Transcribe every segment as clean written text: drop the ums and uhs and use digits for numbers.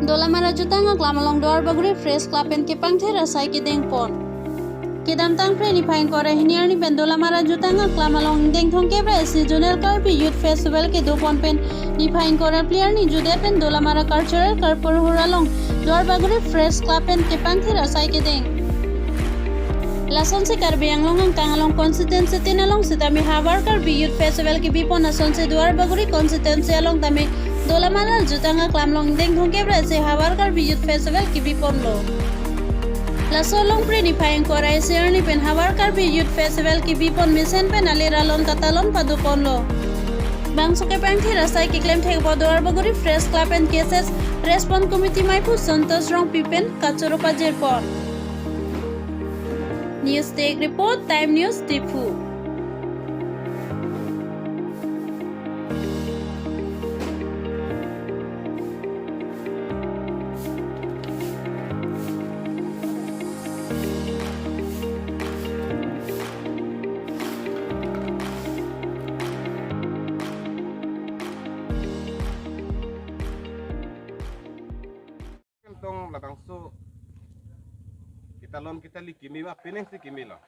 Dolamara jutanga glamalong dor baguri fresh klapen kepang thera sai ki deng pon. Kedam tang pre ni pain kore hiniar ni pen dolamara jutanga glamalong deng thong kebra seasonal karbi youth festival ke do pon pen ni pain kore player ni jude pen dolamara cultural karpur huralong dor baguri fresh klapen kepang thera sai ki deng. Lason se karbi yang longang tangalong constituency tinalong se tami habar karbi youth festival ki bipon ason se dor baguri constituency along tami Dolamara jutanga klamlong deng thong kebra se habar karbi youth festival ki bipon lo. Lasolong pre ni payeng korai ser ni pen habar karbi youth festival ki bipon misen pen aliralon katalon padupon lo. Bang soke pang thira sai ki claim thek bodor baguri fresh club and cases respond committee maipu santos rong pipen kachoropa jerpon. News take report time news tipu. Tong labang so kita lom kita li kimi ma pineng si kimi lo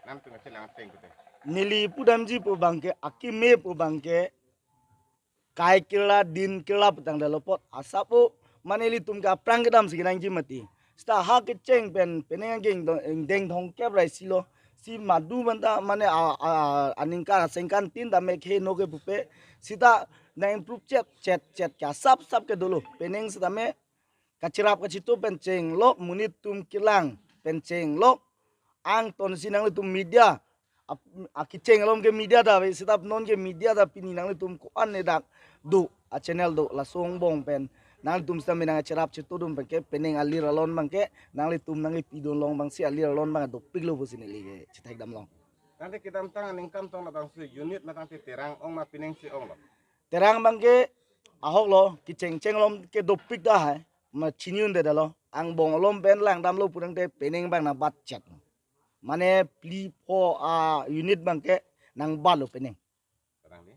nam tu ngase lang teng kute nili pudamji po bangke akime po bangke kai kila din kila petang dalopot asapo maneli tumka prang kedam siginang jimati sta ha keceng pen peneng geng deng thong kebrai silo si madu banta mane aningka sengkan tin dame khe noge pupe sita na improve chat ka sap ke dulu peneng sedame kacirap kacitu penceng lok munit tum kilang penceng lok ang ton sinang tum media akiceng lom ke media da sitap non ke media da pini nang tum ko an dak du a channel do la song bong pen nang tum sta minang cirap citu dum ke peneng alir alon bangke nang tum nang pidon long bang si alir alon bang do piglo busini lige citai dam long nanti kita tang ningkam tong labang so unit matang ti terang ong ma pineng si ong lo terang bangke ahok lo kiceng ceng lom ke do pig da hai ma chinyun de dalo ang bong lom pen lang dam lo purang te peneng bang na bat chat mane pli po unit bang ke nang balo peneng terang ni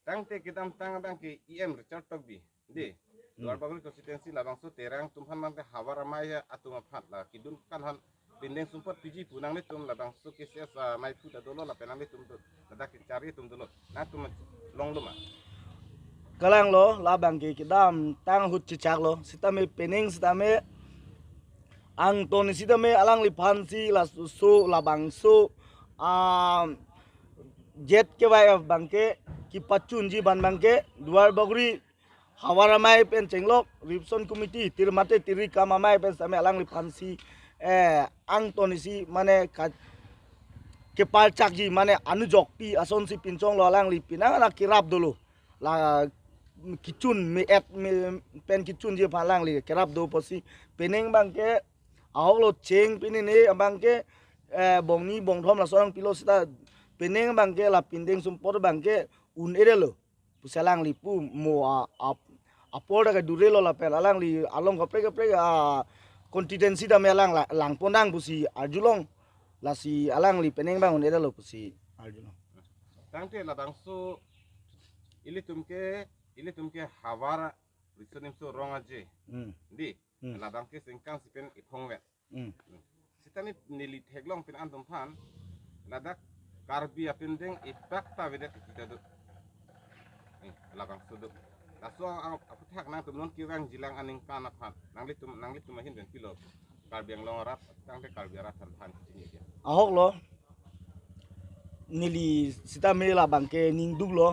tang te kita tang bang ke em Richard tok bi di luar bagul konstituensi labang so terang tumhan man te hawar maya atuma phat la kidun kan han pineng sumpot piji punang ni tum labang so kesias mai pu da dolo la penang ni tum da cari tum dolo na tum long luma kalang lo labang ke kidam tang hut cicak lo sitame peneng sitame ang ton sitame alang lipansi la susu labang su jet ke vai bangke ki pacun ji ban bangke duar baguri hawaramai pen cenglok ripson committee tirmate tiri kamamai pen same alang lipansi ang ton si mane ke palcak ji mane anu jokpi ason si pincong lo alang lipinang ala kirap dulu la kicun pen kicun je palang li kerap do posi peneng bangke ahok lo ceng pini ni bangke bongni bongthom la sorang pilo sita peneng bangke la pindeng sumpor bangke un ere lo pusalang li pu mo apor daga dure lo la pelalang li along kapre konstituensi da melang lang ponang pusi arjulong la si alang li peneng bang un ere lo pusi arjulong tang te labang so ili tumke hawar risonim so rong aje di labang ke sengkang sipen ipong wet sitani nili teglong pin antum pan ladak karbi apindeng ipak ta vedet kita do labang suduk laso aku tak nang tumnon kirang jilang aning kana pan nang litum mahin ben pilo karbi yang longrap tang te karbi arat pan sini dia ahok lo nili sita me labang ke ningduk lo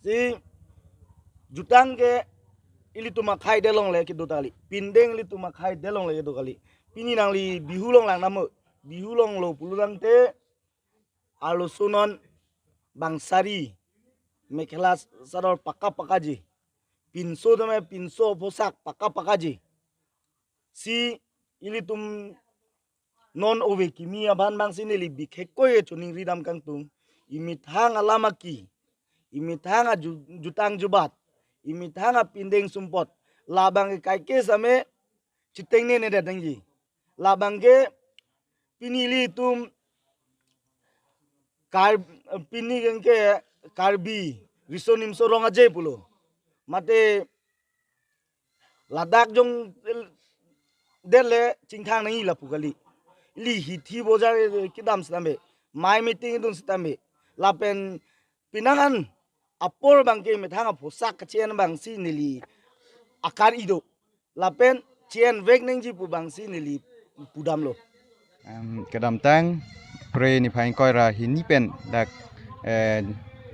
si jutang ke ili tuma khai delong le ke do tali pindeng li tuma khai delong le ke do kali pini nang li bihulong lang namu bihulong lo pululang te alo sunon bangsari mekelas sador pakaji pinso dame pinso posak pakaji si ili tum non ove kimia ban bang sini li bikeko ye chuning ridam kang tung imithang alamaki imithang jutang jubat imithang pindeng sumpot labang kai ke same citeng ne datangji labang ke pinili tum pini gengke karbi risonim sorong aja pulo mate Ladakh jong dele cingthang nang ila pukali li hithi bojar kidam stambe mai meeting dun stambe lapen pinangan apor bangke methanga phosak chen bangsi nili akar ido lapen chen vek nengji pu bangsi nili pudam lo Kedam tang pre ni phain koi ra hi ni pen dak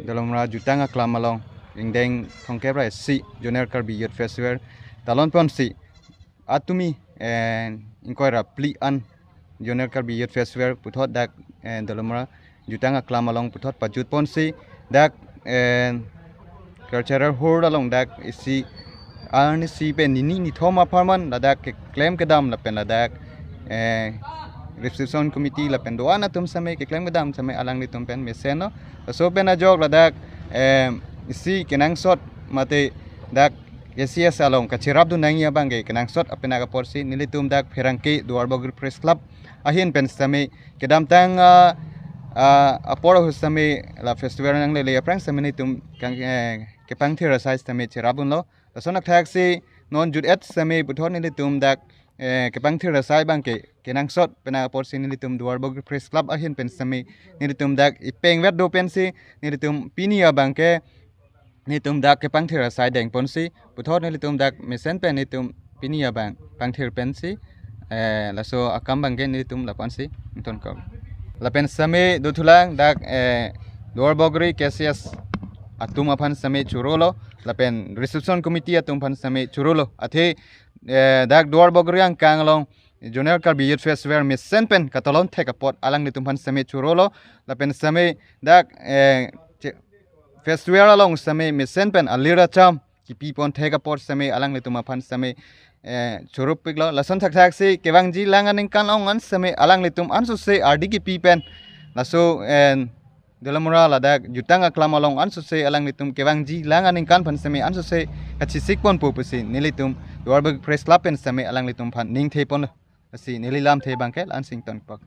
dalam ra jutanga klamalong ingdeng thongke ra si junior karbi youth festival talon pon si atumi ingkoi ra pli an junior karbi youth festival puthot dak dalam ra jutanga klamalong puthot pajut pon si dak cultural hor along dak isi an si pen ni thoma farman ladak claim kedam la pen ladak reception committee la pen doana tum samai ke claim kedam samai alang ni tum pen meseno so pen ajok ladak isi kenang sot mate dak yes along kachirap du nangia bangge kenang sot apena ka porsi nilitum dak ferangke duarbogri press club ahin pen samai kedam tang aporo husame la festival nang le aprang samai tum kang ke pangthira size samai chirabun lo sonak taxi non jud et samai buthon nilitum dak ke pangthira sai bangke kenang sot pena porsi nilitum duarbogri press club ahin pen samai nilitum dak ipeng wet do pensi nilitum pinia bangke nitum dak ke pangthira sai deng ponsi buthon nilitum dak mesen pen nitum pinia bang pangthir pensi laso akam bangke nilitum la ponsi ton ko la pen samai duthulang dak duarbogri kcs atum aphan samai churolo la pen reception committee atum phan samai churolo athe dak duarbogri ang kanglong junior karbi youth festival mesen pen katalon theka pot alang ni tumpan samai churolo la pen samai dak festival along samai mesen pen alira cham ki pipon theka pot samai alang ni tumaphan samai churup piglo lason thak thak se kewangji langan kan ongan samai alang ni tum ansu se rd ki pipen laso delamura ladak jutanga klam along ansu se alang ni tum kewangji langan kan phan samai ansu se kachi sikpon pupusi nilitum duarbog press club pen samai alang ni tum phan ning thepon asi nililam the bangke lansing ton pak